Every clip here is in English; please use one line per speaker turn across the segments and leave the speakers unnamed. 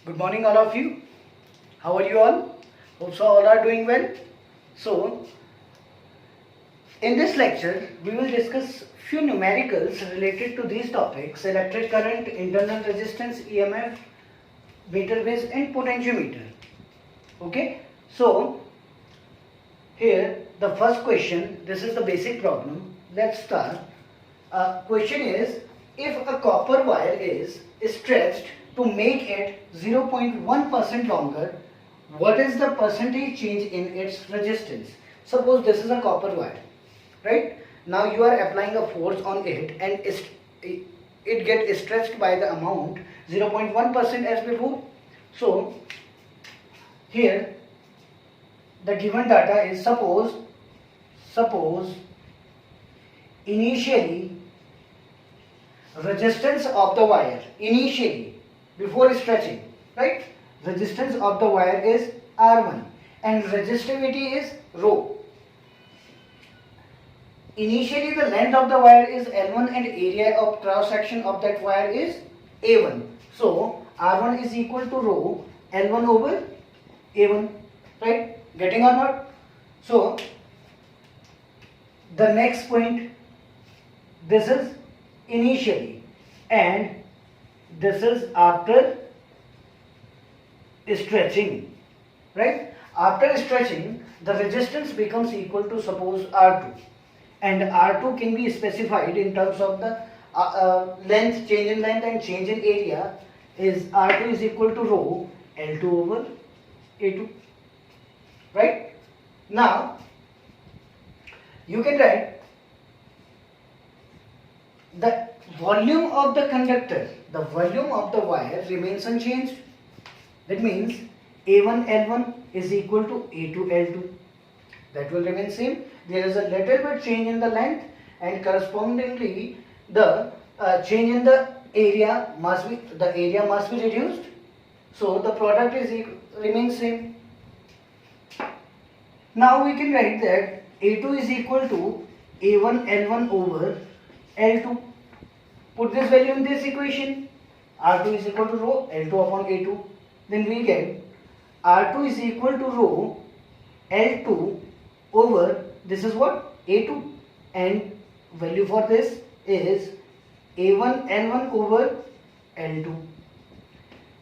Good morning, all of you. How are you all? Hope so all are doing well. So, in this lecture, we will discuss few numericals related to these topics: electric current, internal resistance, EMF, meter base, and potentiometer. Okay. So, here the first question. This is the basic problem. Let's start. Question is, if a copper wire is stretched to make it 0.1% longer, what is the percentage change in its resistance? Suppose this is a copper wire, right? Now you are applying a force on it and it gets stretched by the amount 0.1% as before. So here the given data is suppose initially resistance of the wire initially before stretching, right? Resistance of the wire is R1 and resistivity is rho. Initially the length of the wire is L1 and area of cross section of that wire is A1. So R1 is equal to rho L1 over A1, right? Getting or not? So the next point, this is initially and this is after stretching, right? After stretching, the resistance becomes equal to suppose R2, and R2 can be specified in terms of the length, change in length and change in area is R2 is equal to rho L2 over A2, right? Now you can write the volume of the conductor, the volume of the wire remains unchanged. That means A1 L1 is equal to A2 L2. That will remain same. There is a little bit change in the length and correspondingly the change in the area must be reduced. So the product is remains same. Now we can write that A2 is equal to A1 L1 over L2. Put this value in this equation. R2 is equal to rho L2 upon A2. Then we get R2 is equal to rho L2 over, this is what? A2. And value for this is A1 L1 over L2.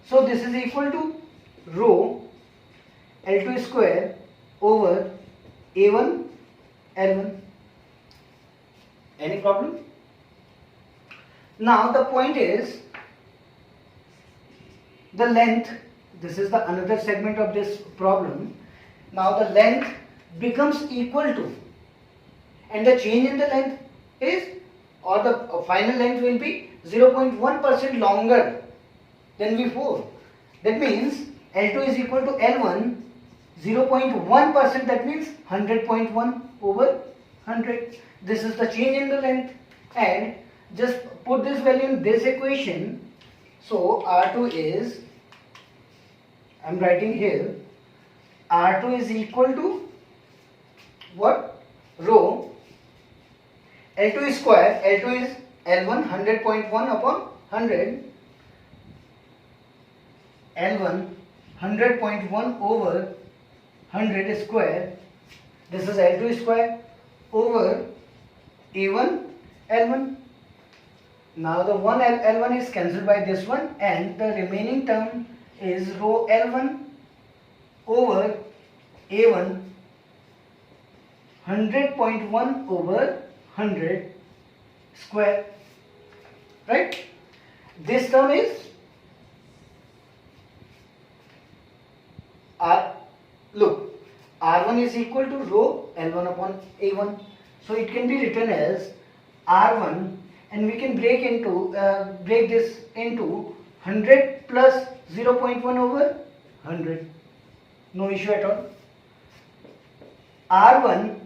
So this is equal to rho L2 square over A1 L1. Any problem? Now the point is the length. This is the another segment of this problem. Now the length becomes equal to, and the change in the length is, or the final length will be 0.1% longer than before. That means L2 is equal to L1 0.1%, that means 100.1 over 100. This is the change in the length, and just put this value in this equation. So R2 is, I am writing here, R2 is equal to what? Rho L2 square. L2 is L1 100.1 upon 100. L1 100.1 over 100 square. This is L2 square over A1 L1. Now the one L1 is cancelled by this one, and the remaining term is rho L1 over A1 100.1 over 100 square, right? This term is look, R1 is equal to rho L1 upon A1. So it can be written as R1, and we can break this into 100 plus 0.1 over 100. No issue at all. R1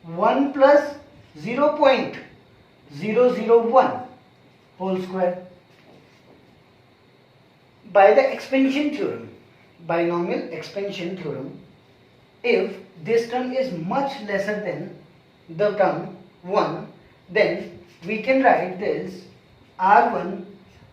1 plus 0.001 whole square. By the expansion theorem, binomial expansion theorem, if this term is much lesser than the term 1, then we can write this R1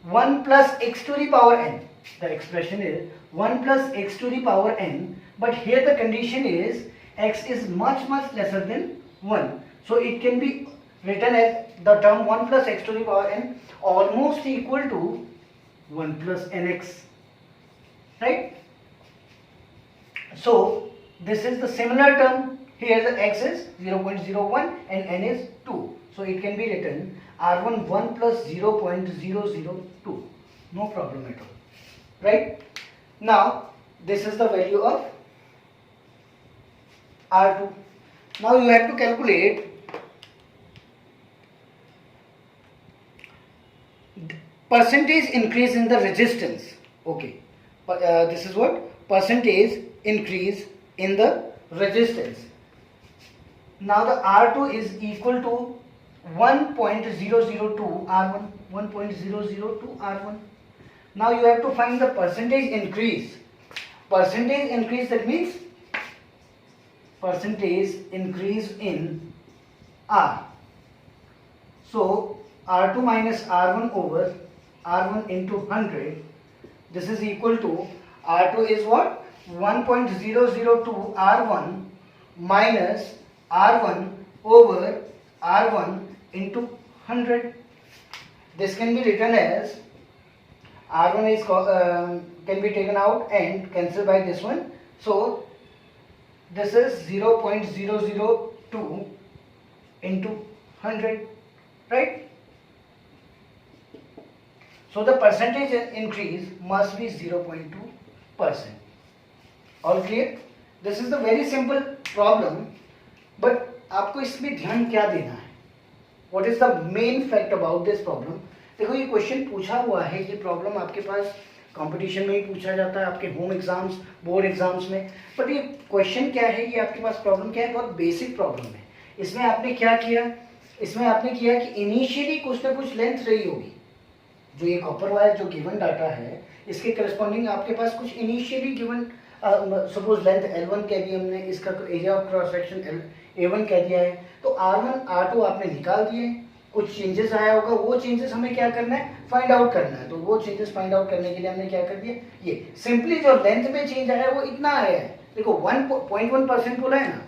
1 plus x to the power n. The expression is 1 plus x to the power n, but here the condition is x is much lesser than 1. So it can be written as the term 1 plus x to the power n almost equal to 1 plus nx, right? So this is the similar term. Here the x is 0.01 and n is 2. So it can be written R1 1 plus 0.002. No problem at all. Right? Now this is the value of R2. Now you have to calculate percentage increase in the resistance. Okay. This is what? Percentage increase in the resistance. Now the R2 is equal to 1.002 R1. 1.002 R1. Now you have to find the percentage increase. Percentage increase, that means percentage increase in R. So R2 minus R1 over R1 into 100. This is equal to R2 is what? 1.002 R1 minus R1 over R1 into 100. This can be written as R1 is can be taken out and cancelled by this one. So this is 0.002 into 100, right? So the percentage increase must be 0.2%. All clear? This is the very simple problem, but आपको इसमें ध्यान क्या देना है? What is the main fact about this problem? देखो ये question पूछा हुआ है, ये प्रॉब्लम आपके पास कंपटीशन में ही पूछा जाता है, आपके होम एग्जाम्स, बोर्ड एग्जाम्स में. बट ये क्वेश्चन क्या है, ये आपके पास प्रॉब्लम क्या है? बहुत बेसिक प्रॉब्लम है. इसमें आपने क्या किया? इसमें आपने किया कि इनिशियली कुछ ना कुछ लेंथ रही होगी. जो ये कॉपर वायर जो गिवन डाटा है, इसके करस्पॉन्डिंग आपके पास कुछ initially given suppose length L1 कह दी हमने, इसका area of cross section A1 कह दिया है. तो R1 R2 आपने निकाल दिए. कुछ चेंजेस आया होगा, वो चेंजेस हमें क्या करना है? फाइंड आउट करना है. तो वो चेंजेस फाइंड आउट करने के लिए हमने क्या कर दिया? ये सिंपली जो लेंथ में चेंज आया है वो इतना आया है. देखो 1.1% बोला है ना.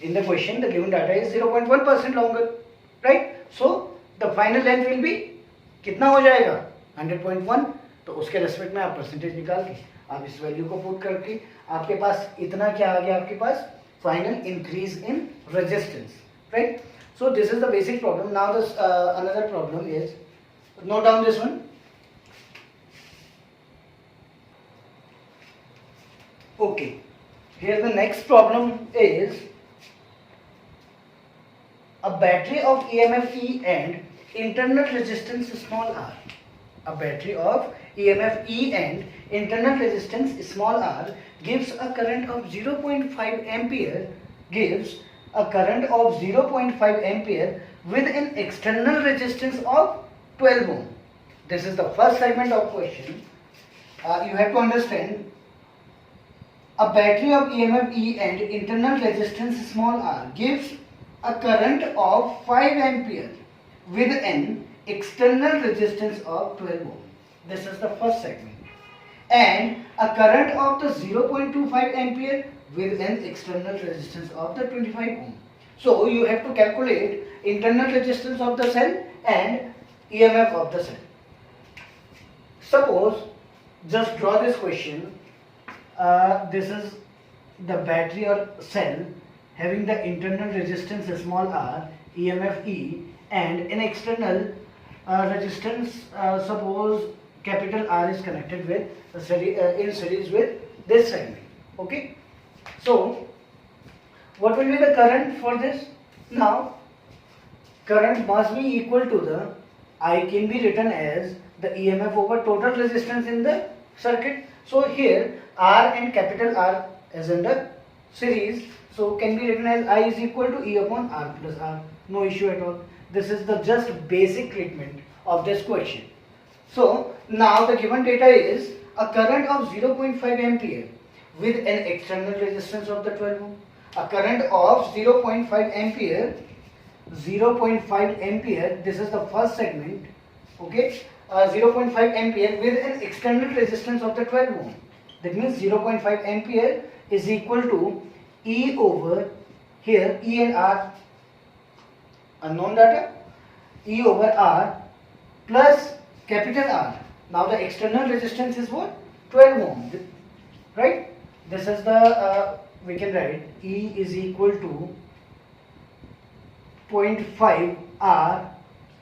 In the question the given data is 0.1% longer, right? So the final length will be कितना हो जाएगा? 100.1. तो उसके रेस्पेक्ट में आप परसेंटेज निकाल के आप इस वैल्यू को पुट करके आपके पास इतना क्या आ गया? आपके पास final increase in resistance, right? So this is the basic problem. Now this another problem is, note down this one. Okay, here the next problem is a battery of EMF E and internal resistance small r. A battery of EMF E and internal resistance small r gives a current of 0.5 ampere with an external resistance of 12 ohm. This is the first segment of question. You have to understand, a battery of EMF E and internal resistance small r gives a current of 5 ampere with an external resistance of 12 ohm. This is the first segment. And a current of the 0.25 ampere with an external resistance of the 25 ohm. So you have to calculate internal resistance of the cell and EMF of the cell. Suppose, just draw this question. This is the battery or cell having the internal resistance small r, EMF E, and an external resistance, suppose capital R is connected with in series with this segment. Okay. So what will be the current for this? Now current must be equal to the I can be written as the EMF over total resistance in the circuit. So here R and capital R is in the series, so can be written as I is equal to E upon R plus R. No issue at all. This is the just basic treatment of this question. So now the given data is a current of 0.5 ampere with an external resistance of the 12 ohm. A current of 0.5 ampere, 0.5 ampere, this is the first segment, okay, 0.5 ampere with an external resistance of the 12 ohm. That means 0.5 ampere is equal to E over here, E and R unknown data, E over R plus capital R. Now the external resistance is what? 12 ohm, right? This is the, we can write E is equal to 0.5 R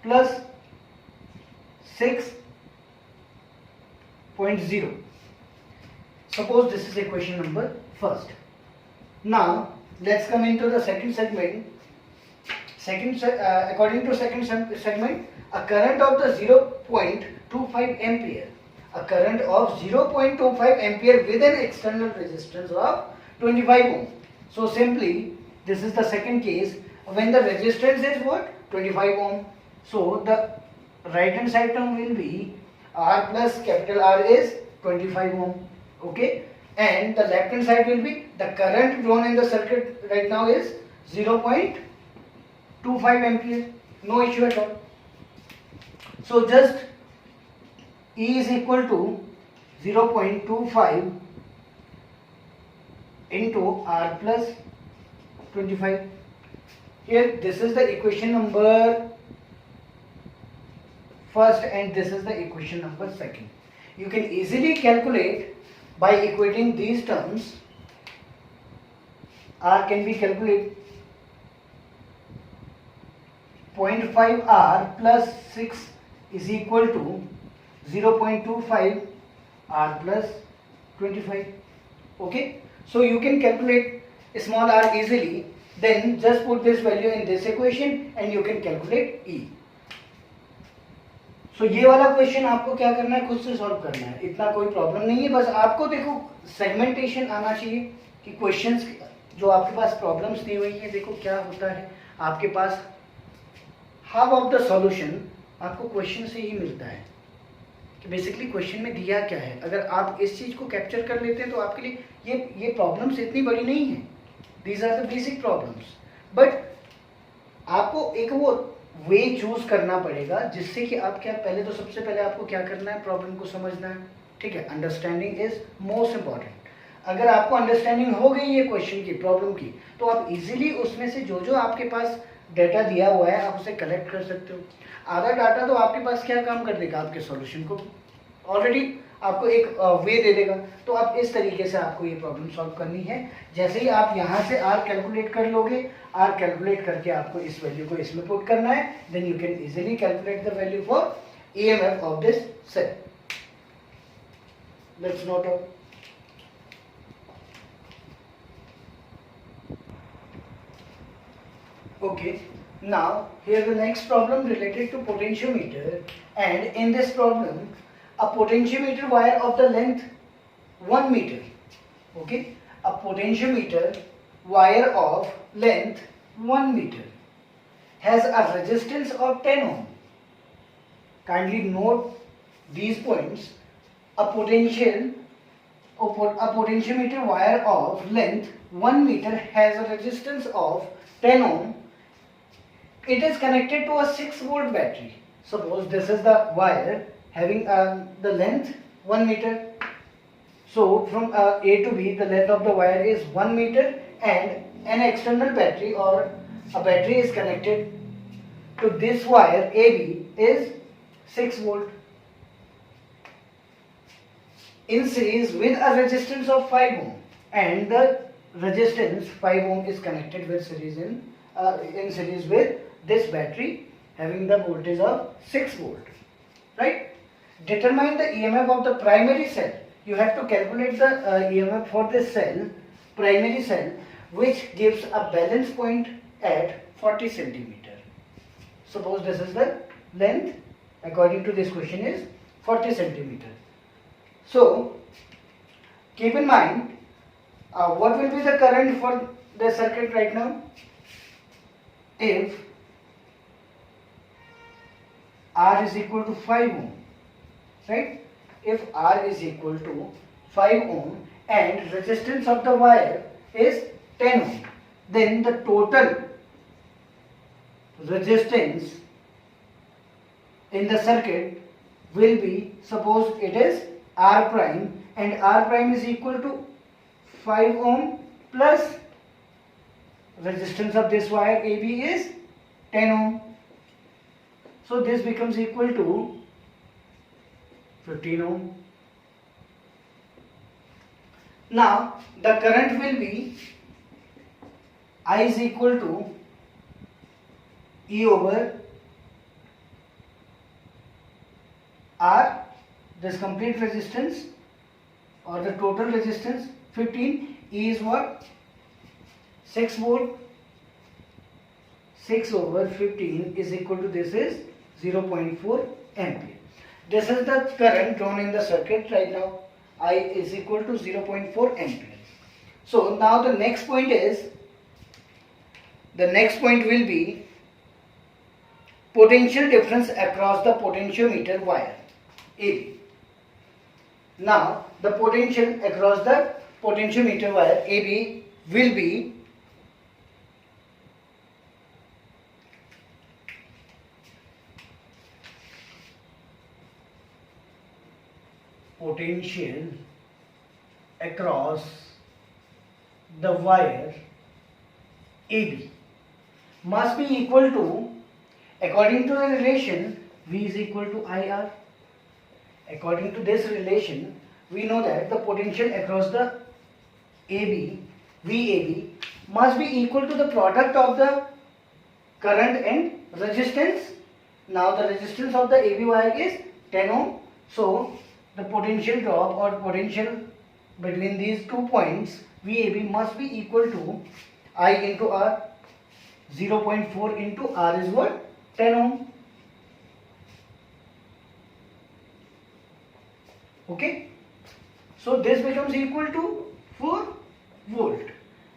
plus 6.0. Suppose this is equation number first. Now let's come into the second segment. According to second segment, a current of the 0.25 ampere, a current of 0.25 ampere with an external resistance of 25 ohm. So simply this is the second case when the resistance is what? 25 ohm. So the right hand side term will be R plus capital R is 25 ohm. Okay, and the left hand side will be the current drawn in the circuit right now is 0.25 ampere. No issue at all. So just E is equal to 0.25 into R plus 25. Here this is the equation number first and this is the equation number second. You can easily calculate by equating these terms. R can be calculated 0.5 R plus 6 is equal to 0.25 R plus 25. Okay, so you can calculate small r easily. Then just put this value in this equation and you can calculate E. So ये वाला question आपको क्या करना है, खुद से solve करना है, इतना कोई प्रॉब्लम नहीं है. बस आपको देखो सेगमेंटेशन आना चाहिए कि क्वेश्चंस जो आपके पास प्रॉब्लम्स दी हुई है, देखो क्या होता है आपके पास हाफ ऑफ द सॉल्यूशन आपको क्वेश्चन से ही मिलता है कि बेसिकली क्वेश्चन में दिया क्या है. अगर आप इस चीज़ को कैप्चर कर लेते हैं तो आपके लिए ये प्रॉब्लम्स इतनी बड़ी नहीं है. These are the basic problems, but आपको एक वो वे चूज करना पड़ेगा जिससे कि आप क्या, पहले तो सबसे पहले आपको क्या करना है, प्रॉब्लम को समझना है. ठीक है, अंडरस्टैंडिंग इज मोस्ट इंपॉर्टेंट. अगर आपको अंडरस्टैंडिंग हो गई है क्वेश्चन की, प्रॉब्लम की, तो आप इजीली उसमें से जो जो आपके पास डाटा दिया हुआ है आप उसे कलेक्ट कर सकते हो. आधा डाटा तो आपके पास क्या काम कर देगा, आपके सॉल्यूशन को ऑलरेडी आपको एक वे दे देगा. तो आप इस तरीके से आपको ये प्रॉब्लम सॉल्व करनी है. जैसे ही आप यहाँ से आर कैलकुलेट कर लोगे, आर कैलकुलेट करके आपको इस वैल्यू को इसमें पुट करना है, then you can easily calculate the value for EMF of this cell. Let's note down. Okay, now here's the next problem related to potentiometer, and in this problem a potentiometer wire of the length 1 meter. Okay, a potentiometer wire of length 1 meter has a resistance of 10 ohm. Kindly note these points. A potentiometer wire of length 1 meter has a resistance of 10 ohm. It is connected to a 6 volt battery. Suppose this is the wire having the length 1 meter. So from A to B the length of the wire is 1 meter and an external battery or a battery is connected to this wire AB is 6 volt in series with a resistance of 5 ohm, and the resistance 5 ohm is connected with series in series with this battery having the voltage of 6 volt. Right? Determine the EMF of the primary cell. You have to calculate the EMF for this cell, primary cell, which gives a balance point at 40 centimeter. Suppose this is the length according to this question is 40 centimeter. So keep in mind what will be the current for the circuit right now. If R is equal to 5 ohm, right? If R is equal to 5 ohm and resistance of the wire is 10 ohm, then the total resistance in the circuit will be, suppose it is R prime, and R prime is equal to 5 ohm plus resistance of this wire AB is 10 ohm. So this becomes equal to 15 ohm. Now the current will be I is equal to E over R, this complete resistance or the total resistance 15. E is what? 6 volt. 6 over 15 is equal to, this is 0.4 ampere. This is the current drawn in the circuit right now. I is equal to 0.4 ampere. So now the next point will be potential difference across the potentiometer wire AB. Now the potential across the potentiometer wire AB will be potential across the wire AB must be equal to, according to the relation, V is equal to IR. According to this relation, we know that the potential across the AB, VAB, must be equal to the product of the current and resistance. Now the resistance of the AB wire is 10 ohm. So the potential drop or potential between these 2 points VAB must be equal to I into R. 0.4 into R is what? 10 ohm. Okay. So this becomes equal to 4 volt.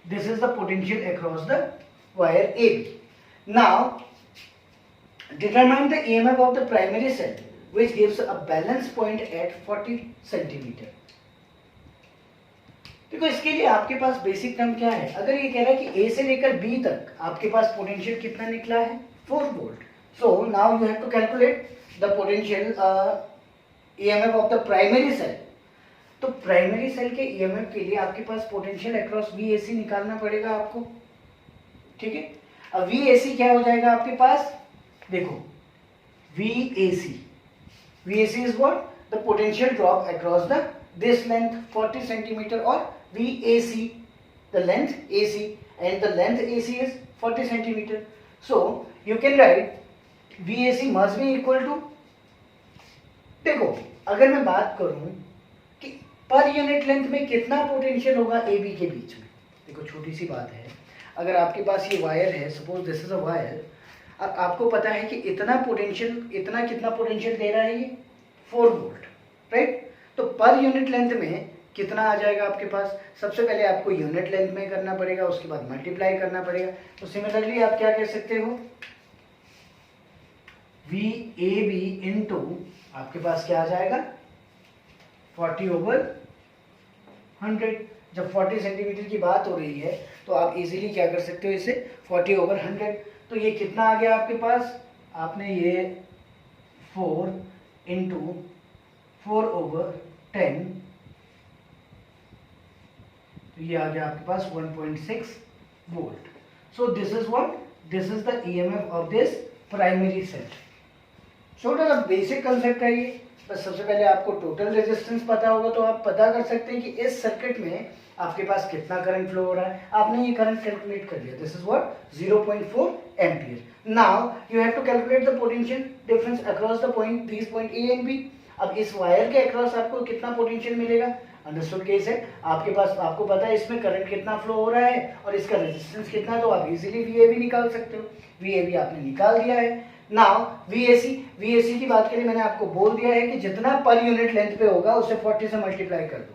This is the potential across the wire AB. Now determine the EMF of the primary cell which gives a balance point at 40 centimetre. देखो इसके लिए आपके पास basic term क्या है. अगर ये कह रहा है कि A से लेकर B तक आपके पास पोटेंशियल कितना निकला है? 4 volt. So now you have to calculate the potential EMF of the primary cell. तो प्राइमरी सेल के EMF के लिए आपके पास पोटेंशियल अक्रॉस VAC निकालना पड़ेगा आपको. ठीक है. अब VAC क्या हो जाएगा आपके पास? देखो VAC is what? The potential drop across this length 40 centimeter, or VAC, the length AC, and the length AC is 40 centimeter. So you can write VAC must be equal to, देखो अगर मैं बात करूं कि पर यूनिट लेंथ में कितना potential होगा AB के बीच में. देखो छोटी सी बात है. अगर आपके पास ये वायर है, suppose this is a wire, अब आपको पता है कि इतना पोटेंशियल, इतना कितना पोटेंशियल दे रहा है ये? 4 वोल्ट, राइट. तो पर यूनिट लेंथ में कितना आ जाएगा आपके पास? सबसे पहले आपको यूनिट लेंथ में करना पड़ेगा, उसके बाद मल्टीप्लाई करना पड़ेगा. तो सिमिलरली आप क्या कह सकते हो? VAB इनटू आपके पास क्या आ जाएगा? 40/100. जब 40 सेंटीमीटर की बात हो रही है तो आप इजीली क्या कर सकते हो इसे? 40/100. तो ये कितना आ गया आपके पास? आपने ये 4 इंटू 4/10, तो ये आ गया आपके पास 1.6 volt. So this is what? This is the EMF of this primary cell. छोटा सा बेसिक कंसेप्ट है ये. बस सबसे पहले आपको टोटल रेजिस्टेंस पता होगा तो आप पता कर सकते हैं कि इस सर्किट में आपके पास कितना करंट फ्लो हो रहा है. आपने ये करंट कैलकुलेट कर लिया. This is what? 0.4 ampere. Now you have to calculate the potential difference across the point, these point A and B. अब इस वायर के अक्रॉस आपको कितना पोटेंशियल मिलेगा? अंडरस्टूड केस है. आपके पास, आपको पता है इसमें करंट कितना फ्लो हो रहा है और इसका रेजिस्टेंस कितना, तो आप इजीली VAB निकाल सकते हो. VAB आपने निकाल दिया है. नाउ VAC की बात करें, मैंने आपको बोल दिया है कि जितना पर यूनिट लेंथ पे होगा उसे 40 से मल्टीप्लाई कर दो.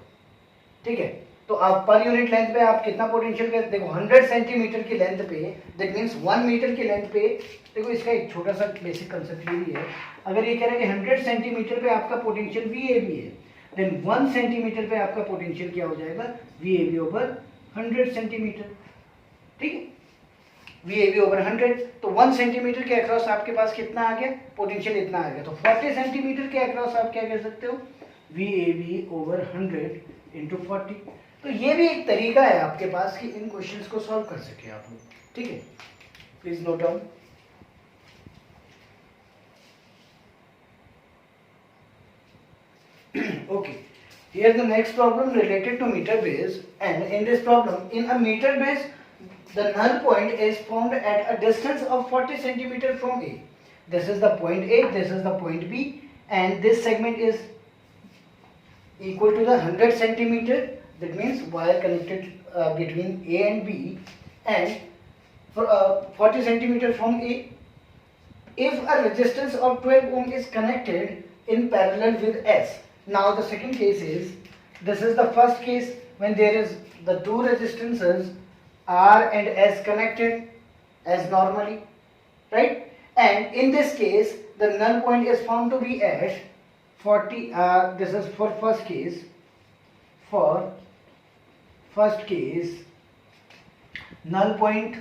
ठीक है. तो आप पर यूनिट लेंथ पे आप कितना पोटेंशियल कर, देखो 100 सेंटीमीटर की लेंथ पे, दैट मींस 1 मीटर की लेंथ पे. देखो इसका एक छोटा सा बेसिक कंसेप्ट ये भी है. अगर ये कह रहा है कि 100 सेंटीमीटर पे आपका पोटेंशियल VAB है, देन 1 सेंटीमीटर पे आपका पोटेंशियल क्या हो जाएगा? VAB/100 centimetre. ठीक है. VAB over 100, तो 1 सेंटीमीटर के अक्रॉस आपके पास कितना आ गया, पोटेंशियल इतना आ गया, तो 40 सेंटीमीटर के अक्रॉस आप क्या कह सकते हो, VAB over 100 into 40। तो ये भी एक तरीका है आपके पास कि इन क्वेश्चंस को सॉल्व कर सके आप लोग, ठीक है। Please note down. Okay, here the next problem related to meter base, and in this problem, in a meter base, the null point is found at a distance of 40 centimeter from A. This is the point A, this is the point B, and this segment is equal to the 100 centimeter. That means wire connected between A and B, and for 40 centimeter from A. If a resistance of 12 ohm is connected in parallel with S. Now the second case is, this is the first case when there is the two resistances R and S connected as normally, right? And in this case, the null point is found to be at 40. This is for first case. For first case, null point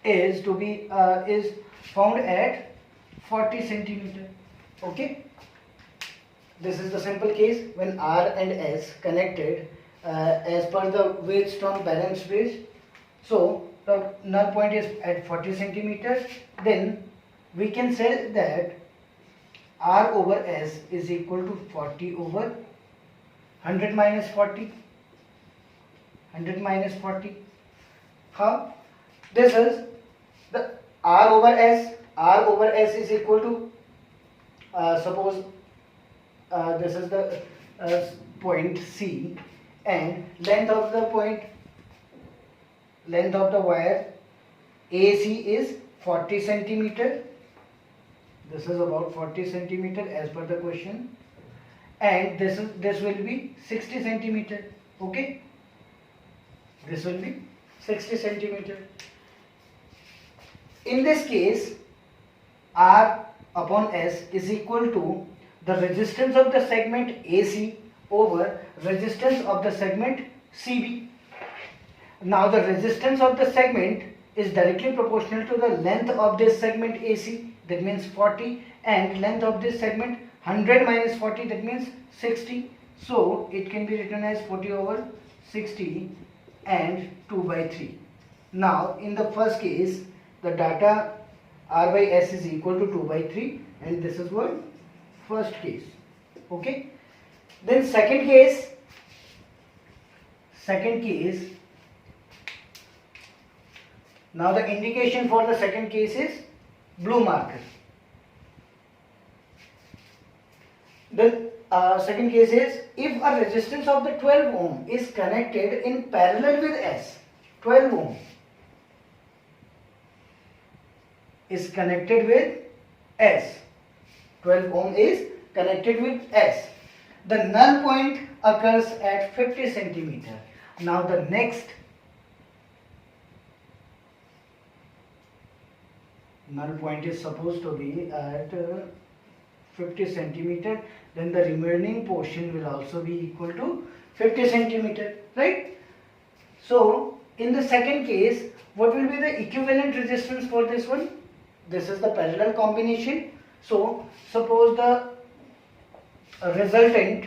is to be is found at 40 centimeter. Okay. This is the simple case when R and S connected as per the Wheatstone balance base. So the null point is at 40 centimeters. Then we can say that R over S is equal to 40 over 100 minus 40. 100 minus 40. How? This is the R over S. R over S is equal to suppose this is the point C, and length of the wire AC is 40 centimeter. This is about 40 centimeter as per the question, and this will be 60 centimeter. Okay, this will be 60 centimeter. In this case, R upon S is equal to the resistance of the segment AC over resistance of the segment CB. Now the resistance of the segment is directly proportional to the length of this segment AC, that means 40, and length of this segment 100 minus 40, that means 60. So it can be written as 40 over 60 and 2 by 3. Now in the first case, the data R by S is equal to 2 by 3, and this is what first case. Okay, then second case, now the indication for the second case is blue marker. The second case is, if a resistance of the 12 ohm is connected in parallel with S, 12 ohm is connected with S, 12 ohm is connected with S. The null point occurs at 50 centimeter. Now the next null point is supposed to be at 50 centimeter. Then the remaining portion will also be equal to 50 centimeter, right? So in the second case, what will be the equivalent resistance for this one? This is the parallel combination. So suppose the resultant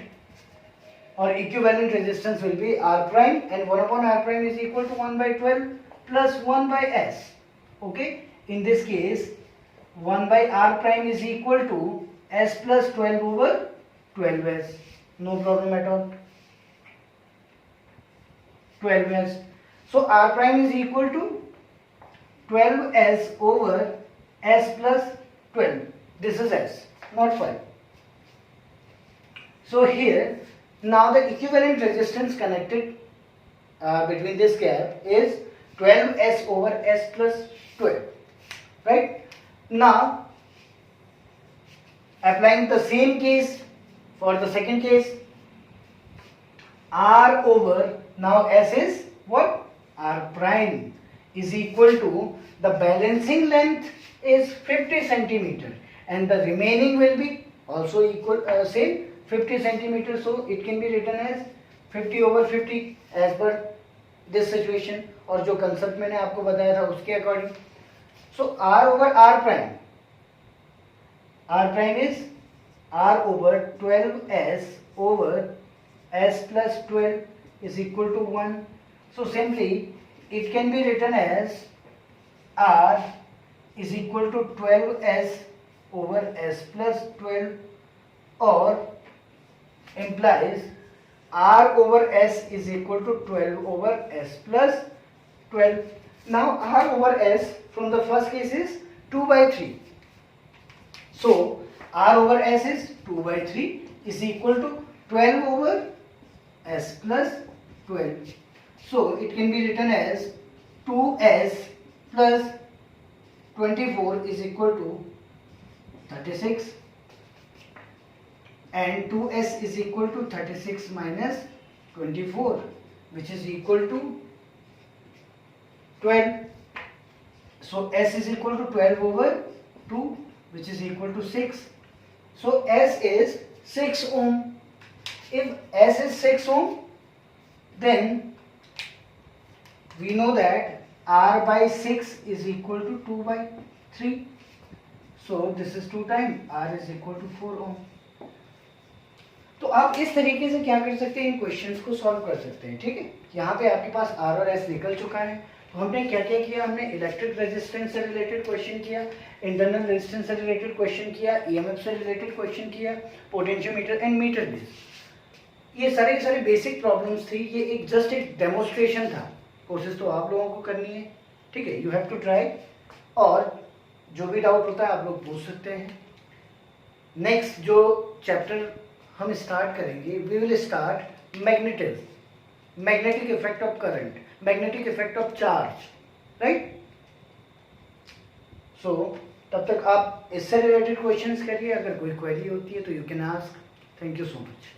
or equivalent resistance will be R prime, and 1 upon R prime is equal to 1 by 12 plus 1 by S. Okay, in this case 1 by R prime is equal to S plus 12 over 12S. No problem at all. 12S. So R prime is equal to 12S over S plus 12. This is S, not 5. So here, now the equivalent resistance connected between this gap is 12S over S plus 12, right? Now, applying the same case for the second case, R over, now S is what? R prime is equal to, the balancing length is 50 centimeter and the remaining will be also equal, same 50 centimeters, so it can be written as 50 over 50 as per this situation, और जो concept मैंने आपको बताया था उसके according. So r over r prime is r over 12s over s plus 12 is equal to 1. So simply it can be written as r is equal to 12s over s plus 12, or implies r over s is equal to 12 over s plus 12. Now r over s from the first case is 2 by 3. So r over s is 2 by 3 is equal to 12 over s plus 12. So it can be written as 2s plus 24 is equal to 36, and 2s is equal to 36 minus 24, which is equal to 12. So s is equal to 12 over 2, which is equal to 6. So s is 6 ohm. If s is 6 ohm, then we know that r by 6 is equal to 2 by 3. So this is 2 times r is equal to 4 ohm. तो आप इस तरीके से क्या कर सकते हैं, इन questions को सॉल्व कर सकते हैं. ठीक है, यहाँ पे आपके पास r और s निकल चुका है. तो हमने क्या क्या किया, हमने इलेक्ट्रिक रेजिस्टेंस से रिलेटेड क्वेश्चन किया, इंटरनल रेजिस्टेंस से रिलेटेड क्वेश्चन किया, ईएमएफ से रिलेटेड क्वेश्चन किया, पोटेंशियोमीटर एंड मीटर बेस. ये सारे बेसिक प्रॉब्लम्स थी. ये एक जस्ट एक डेमोन्स्ट्रेशन था. कोशिश तो आप लोगों को करनी है. ठीक है, यू हैव टू ट्राई. और जो भी डाउट होता है आप लोग पूछ सकते हैं. नेक्स्ट जो चैप्टर हम स्टार्ट करेंगे, we will start magnetism, magnetic effect of current, magnetic effect of charge, right. So तब तक आप इससे रिलेटेड क्वेश्चंस करिए. अगर कोई क्वेरी होती है तो you can ask. Thank you so much.